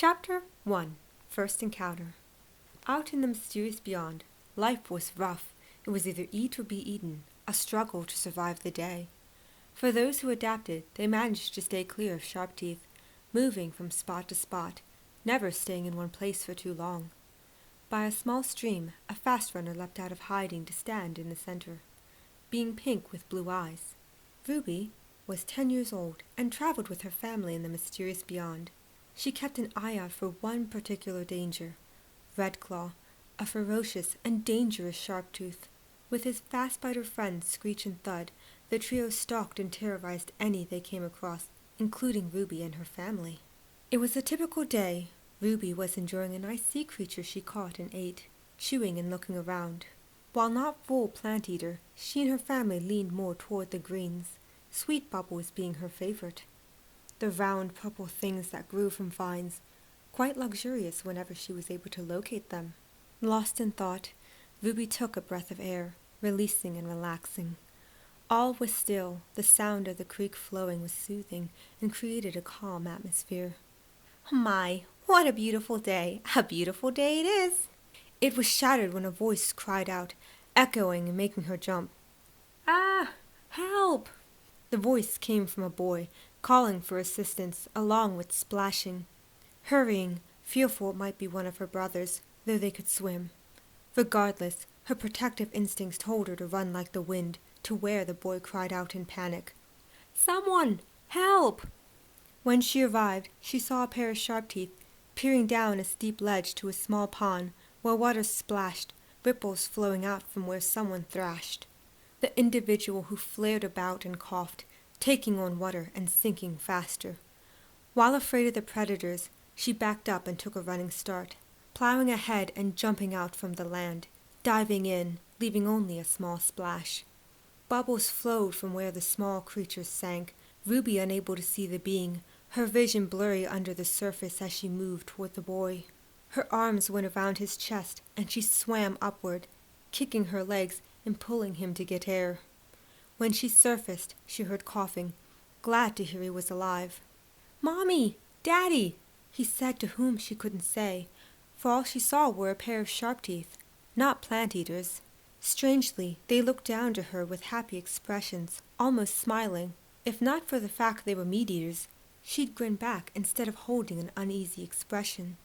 Chapter 1 First Encounter. Out in the mysterious beyond, life was rough. It was either eat or be eaten, a struggle to survive the day. For those who adapted, they managed to stay clear of Sharptooth, moving from spot to spot, never staying in one place for too long. By a small stream, a fast runner leapt out of hiding to stand in the center, being pink with blue eyes. Ruby was 10 years old and traveled with her family in the mysterious beyond. She kept an eye out for one particular danger, Redclaw, a ferocious and dangerous Sharptooth. With his fast-biter friends Screech and Thud, the trio stalked and terrorized any they came across, including Ruby and her family. It was a typical day. Ruby was enjoying a nice sea creature she caught and ate, chewing and looking around. While not full plant eater, she and her family leaned more toward the greens, Sweet Bubbles being her favorite. The round purple things that grew from vines, quite luxurious whenever she was able to locate them. Lost in thought, Ruby took a breath of air, releasing and relaxing. All was still. The sound of the creek flowing was soothing and created a calm atmosphere. My, what a beautiful day! A beautiful day it is! It was shattered when a voice cried out, echoing and making her jump. Ah! Help! The voice came from a boy, calling for assistance, along with splashing. Hurrying, fearful it might be one of her brothers, though they could swim. Regardless, her protective instincts told her to run like the wind, to where the boy cried out in panic. Someone! Help! When she arrived, she saw a pair of Sharptooth peering down a steep ledge to a small pond where water splashed, ripples flowing out from where someone thrashed. The individual who flared about and coughed, taking on water and sinking faster. While afraid of the predators, she backed up and took a running start, plowing ahead and jumping out from the land, diving in, leaving only a small splash. Bubbles flowed from where the small creatures sank, Ruby unable to see the being, her vision blurry under the surface as she moved toward the boy. Her arms went around his chest, and she swam upward, kicking her legs and pulling him to get air. When she surfaced, she heard coughing, glad to hear he was alive. Mommy! Daddy! He said to whom she couldn't say, for all she saw were a pair of Sharptooth, not plant-eaters. Strangely, they looked down to her with happy expressions, almost smiling. If not for the fact they were meat-eaters, she'd grin back instead of holding an uneasy expression.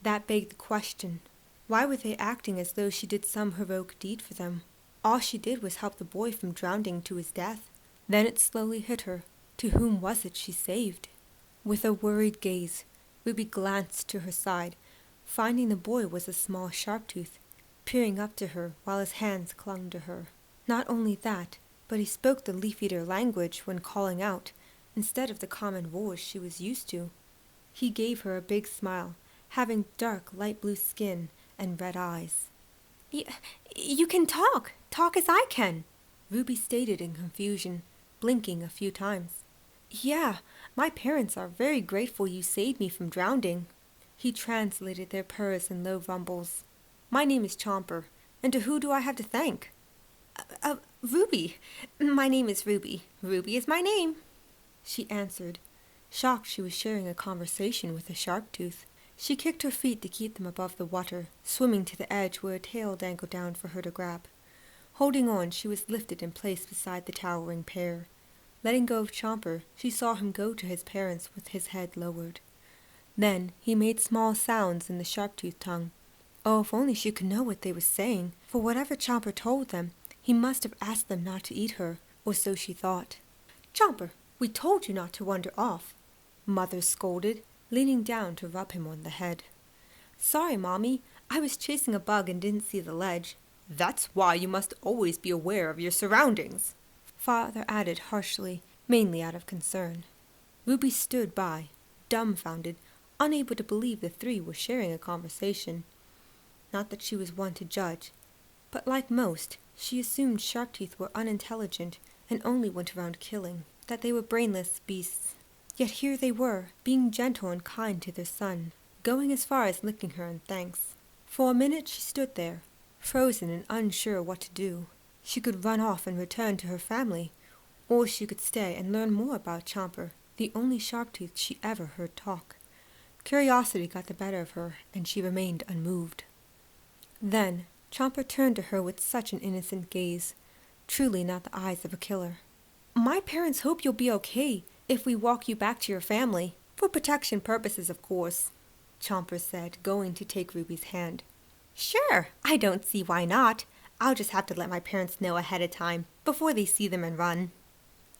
That begged the question, why were they acting as though she did some heroic deed for them? All she did was help the boy from drowning to his death. Then it slowly hit her. To whom was it she saved? With a worried gaze, Ruby glanced to her side, finding the boy was a small Sharptooth, peering up to her while his hands clung to her. Not only that, but he spoke the leaf-eater language when calling out, instead of the common roars she was used to. He gave her a big smile, having dark light blue skin and red eyes. You can talk as I can, Ruby stated in confusion, blinking a few times. Yeah, my parents are very grateful you saved me from drowning. He translated their purrs and low rumbles. My name is Chomper, and to who do I have to thank? Ruby. My name is Ruby. Ruby is my name, she answered, shocked she was sharing a conversation with a Sharptooth. She kicked her feet to keep them above the water, swimming to the edge where a tail dangled down for her to grab. Holding on, she was lifted and placed beside the towering pair. Letting go of Chomper, she saw him go to his parents with his head lowered. Then he made small sounds in the Sharptooth tongue. Oh, if only she could know what they were saying, for whatever Chomper told them, he must have asked them not to eat her, or so she thought. Chomper, we told you not to wander off, Mother scolded, leaning down to rub him on the head. Sorry, Mommy, I was chasing a bug and didn't see the ledge. That's why you must always be aware of your surroundings, Father added harshly, mainly out of concern. Ruby stood by, dumbfounded, unable to believe the three were sharing a conversation. Not that she was one to judge, but like most, she assumed Sharptooth were unintelligent and only went around killing, that they were brainless beasts. Yet here they were, being gentle and kind to their son, going as far as licking her in thanks. For a minute she stood there, frozen and unsure what to do. She could run off and return to her family, or she could stay and learn more about Chomper, the only Sharptooth she ever heard talk. Curiosity got the better of her, and she remained unmoved. Then Chomper turned to her with such an innocent gaze, truly not the eyes of a killer. "My parents hope you'll be okay if we walk you back to your family, for protection purposes, of course," Chomper said, going to take Ruby's hand. "Sure, I don't see why not. I'll just have to let my parents know ahead of time, before they see them and run."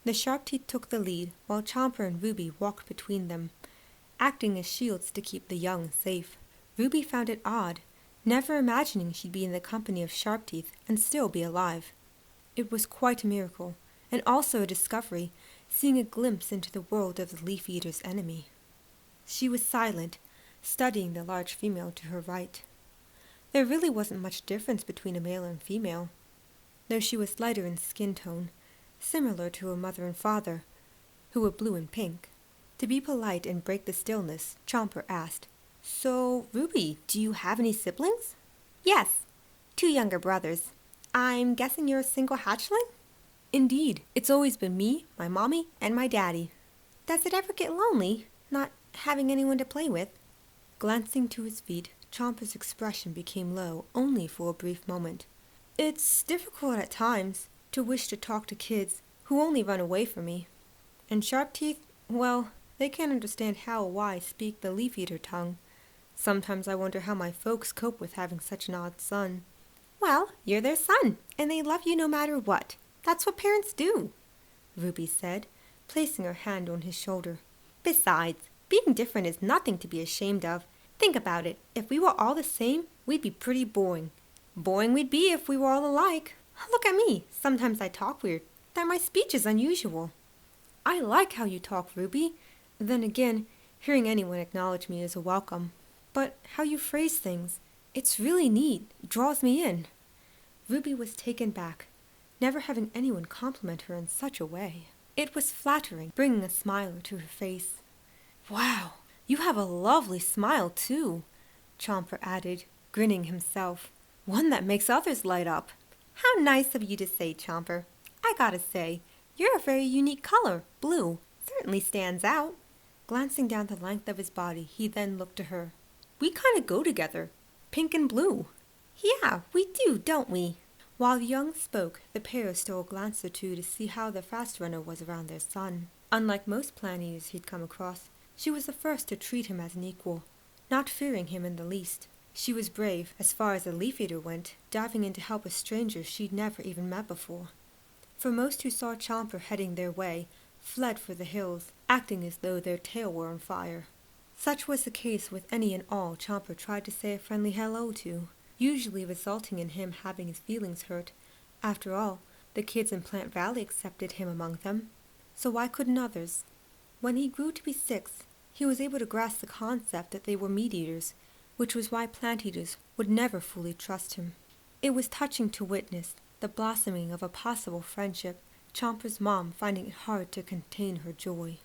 The Sharptooth took the lead, while Chomper and Ruby walked between them, acting as shields to keep the young safe. Ruby found it odd, never imagining she'd be in the company of Sharptooth and still be alive. It was quite a miracle, and also a discovery, seeing a glimpse into the world of the Leaf Eater's enemy. She was silent, studying the large female to her right. There really wasn't much difference between a male and female, though she was lighter in skin tone, similar to her mother and father, who were blue and pink. To be polite and break the stillness, Chomper asked, "So, Ruby, do you have any siblings?" "Yes, 2 younger brothers. I'm guessing you're a single hatchling?" "Indeed, it's always been me, my mommy, and my daddy." "Does it ever get lonely, not having anyone to play with?" Glancing to his feet, Chomper's expression became low only for a brief moment. "It's difficult at times to wish to talk to kids who only run away from me. And Sharptooth, well, they can't understand how or why I speak the Leaf Eater tongue. Sometimes I wonder how my folks cope with having such an odd son." "Well, you're their son, and they love you no matter what. That's what parents do," Ruby said, placing her hand on his shoulder. "Besides, being different is nothing to be ashamed of. Think about it. If we were all the same, we'd be pretty boring. Boring we'd be if we were all alike. Look at me. Sometimes I talk weird. That my speech is unusual." "I like how you talk, Ruby. Then again, hearing anyone acknowledge me is a welcome. But how you phrase things, it's really neat. It draws me in." Ruby was taken back, never having anyone compliment her in such a way. It was flattering, bringing a smile to her face. "Wow, you have a lovely smile, too," Chomper added, grinning himself. "One that makes others light up." "How nice of you to say, Chomper. I gotta say, you're a very unique color, blue. Certainly stands out." Glancing down the length of his body, he then looked to her. "We kind of go together, pink and blue." "Yeah, we do, don't we?" While the young spoke, the pair stole a glance or two to see how the fast runner was around their son. Unlike most plant eaters he'd come across, she was the first to treat him as an equal, not fearing him in the least. She was brave, as far as a Leaf Eater went, diving in to help a stranger she'd never even met before. For most who saw Chomper heading their way, fled for the hills, acting as though their tail were on fire. Such was the case with any and all Chomper tried to say a friendly hello to, usually resulting in him having his feelings hurt. After all, the kids in Plant Valley accepted him among them, so why couldn't others? When he grew to be 6, he was able to grasp the concept that they were meat-eaters, which was why plant-eaters would never fully trust him. It was touching to witness the blossoming of a possible friendship, Chomper's mom finding it hard to contain her joy.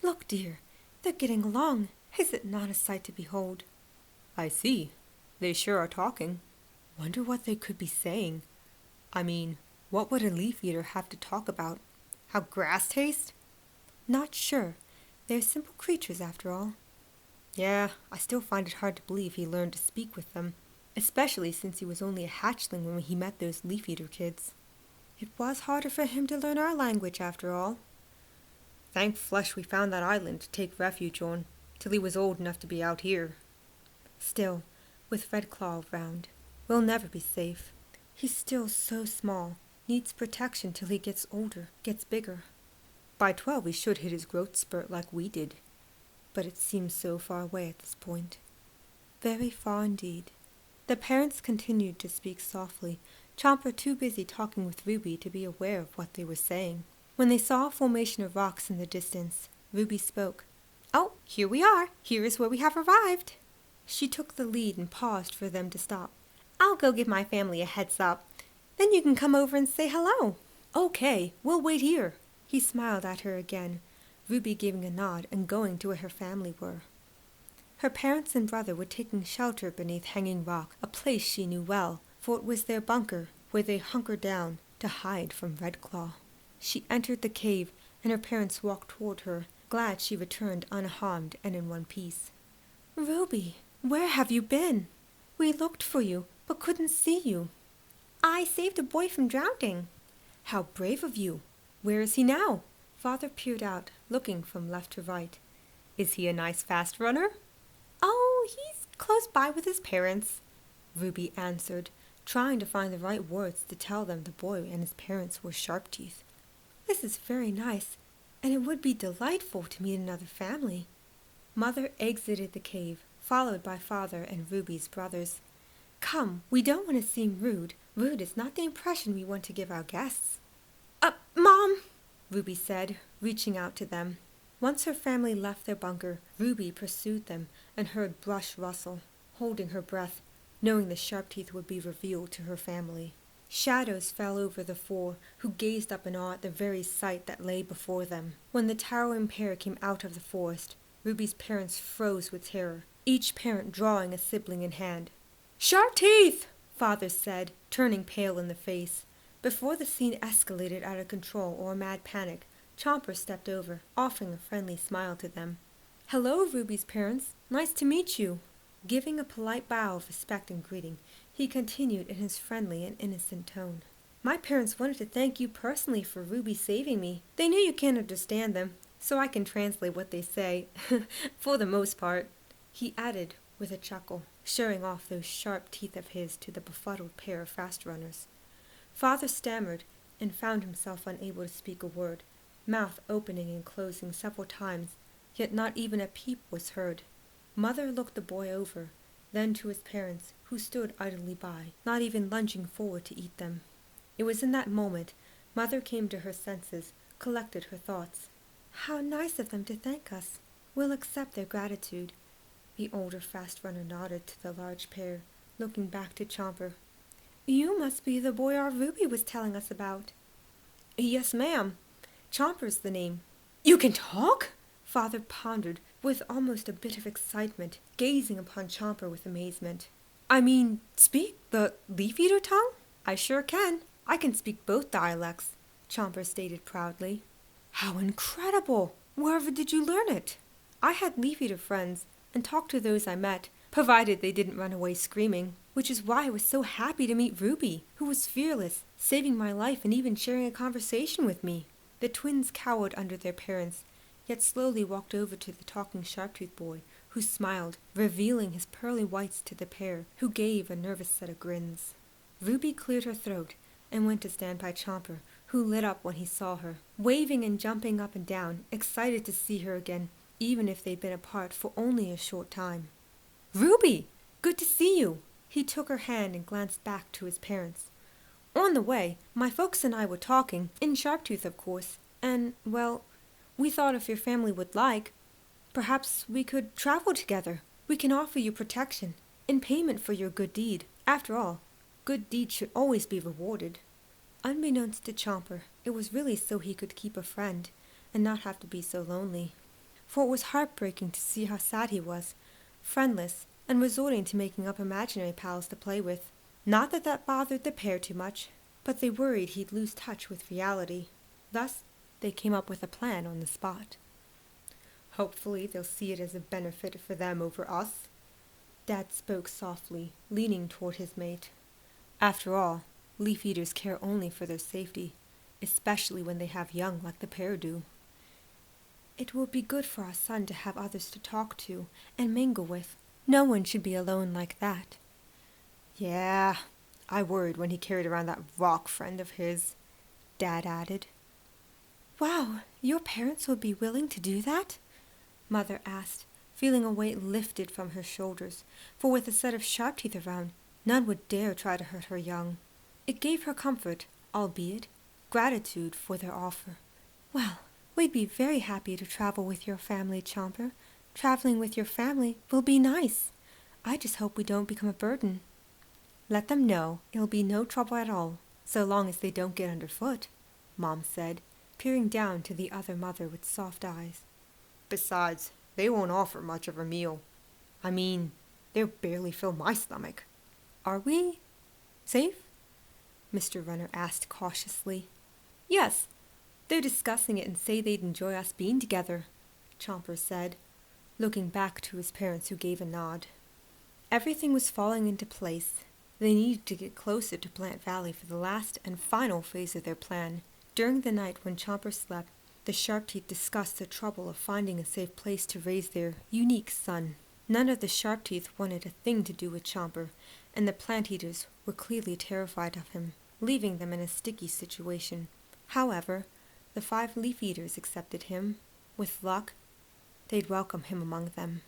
"Look, dear, they're getting along. Is it not a sight to behold?" "I see. They sure are talking. Wonder what they could be saying. I mean, what would a Leaf Eater have to talk about? How grass tastes?" "Not sure. They're simple creatures after all." "Yeah, I still find it hard to believe he learned to speak with them, especially since he was only a hatchling when he met those Leaf Eater kids." "It was harder for him to learn our language after all." "Thank flesh we found that island to take refuge on, till he was old enough to be out here." "Still, with Red Claw around, we'll never be safe. He's still so small, needs protection till he gets older, gets bigger." "By 12 he should hit his growth spurt like we did. But it seems so far away at this point." "Very far indeed." The parents continued to speak softly, Chomper too busy talking with Ruby to be aware of what they were saying. When they saw a formation of rocks in the distance, Ruby spoke. "Oh, here we are. Here is where we have arrived." She took the lead and paused for them to stop. "I'll go give my family a heads up. Then you can come over and say hello." "Okay, we'll wait here." He smiled at her again, Ruby giving a nod and going to where her family were. Her parents and brother were taking shelter beneath Hanging Rock, a place she knew well, for it was their bunker where they hunkered down to hide from Red Claw. She entered the cave, and her parents walked toward her, glad she returned unharmed and in one piece. Ruby, where have you been? We looked for you, but couldn't see you. I saved a boy from drowning. How brave of you. Where is he now? Father peered out, looking from left to right. Is he a nice fast runner? Oh, he's close by with his parents, Ruby answered, trying to find the right words to tell them the boy and his parents were Sharptooth. This is very nice, and it would be delightful to meet another family. Mother exited the cave, followed by Father and Ruby's brothers. Come, we don't want to seem rude. Rude is not the impression we want to give our guests. Mom, Ruby said, reaching out to them. Once her family left their bunker, Ruby pursued them and heard brush rustle, holding her breath, knowing the Sharptooth would be revealed to her family. Shadows fell over the four, who gazed up in awe at the very sight that lay before them. When the towering pair came out of the forest, Ruby's parents froze with terror, each parent drawing a sibling in hand. Sharptooth! Father said, turning pale in the face. Before the scene escalated out of control or a mad panic, Chomper stepped over, offering a friendly smile to them. Hello, Ruby's parents. Nice to meet you. Giving a polite bow of respect and greeting, he continued in his friendly and innocent tone. My parents wanted to thank you personally for Ruby saving me. They knew you can't understand them, so I can translate what they say, for the most part, he added with a chuckle, showing off those sharp teeth of his to the befuddled pair of fast runners. Father stammered and found himself unable to speak a word, mouth opening and closing several times, yet not even a peep was heard. Mother looked the boy over, then to his parents, who stood idly by, not even lunging forward to eat them. It was in that moment Mother came to her senses, collected her thoughts. How nice of them to thank us. We'll accept their gratitude. The older fast runner nodded to the large pair, looking back to Chomper. You must be the boy our Ruby was telling us about. Yes, ma'am. Chomper's the name. You can talk? Father pondered, with almost a bit of excitement, gazing upon Chomper with amazement. I mean, speak the leaf-eater tongue? I sure can. I can speak both dialects, Chomper stated proudly. How incredible! Wherever did you learn it? I had leaf-eater friends, and talked to those I met, provided they didn't run away screaming, which is why I was so happy to meet Ruby, who was fearless, saving my life and even sharing a conversation with me. The twins cowered under their parents, yet slowly walked over to the talking Sharptooth boy, who smiled, revealing his pearly whites to the pair, who gave a nervous set of grins. Ruby cleared her throat and went to stand by Chomper, who lit up when he saw her, waving and jumping up and down, excited to see her again, even if they'd been apart for only a short time. Ruby! Good to see you! He took her hand and glanced back to his parents. On the way, my folks and I were talking, in Sharptooth, of course, and, well, we thought if your family would like, perhaps we could travel together. We can offer you protection, in payment for your good deed. After all, good deeds should always be rewarded. Unbeknownst to Chomper, it was really so he could keep a friend, and not have to be so lonely. For it was heartbreaking to see how sad he was, friendless, and resorting to making up imaginary pals to play with. Not that that bothered the pair too much, but they worried he'd lose touch with reality. Thus, they came up with a plan on the spot. Hopefully they'll see it as a benefit for them over us. Dad spoke softly, leaning toward his mate. After all, leaf-eaters care only for their safety, especially when they have young like the pair do. It will be good for our son to have others to talk to and mingle with. No one should be alone like that. Yeah, I worried when he carried around that rock friend of his, Dad added. Wow, your parents would be willing to do that? Mother asked, feeling a weight lifted from her shoulders, for with a set of sharp teeth around, none would dare try to hurt her young. It gave her comfort, albeit gratitude for their offer. Well, we'd be very happy to travel with your family, Chomper. Traveling with your family will be nice. I just hope we don't become a burden. Let them know it'll be no trouble at all, so long as they don't get underfoot, Mom said, peering down to the other mother with soft eyes. Besides, they won't offer much of a meal. I mean, they'll barely fill my stomach. Are we safe? Mr. Runner asked cautiously. Yes, they're discussing it and say they'd enjoy us being together, Chomper said. looking back to his parents who gave a nod. Everything was falling into place. They needed to get closer to Plant Valley for the last and final phase of their plan. During the night when Chomper slept, the Sharptooth discussed the trouble of finding a safe place to raise their unique son. None of the Sharptooth wanted a thing to do with Chomper, and the plant eaters were clearly terrified of him, leaving them in a sticky situation. However, the 5 leaf eaters accepted him. With luck, they'd welcome him among them.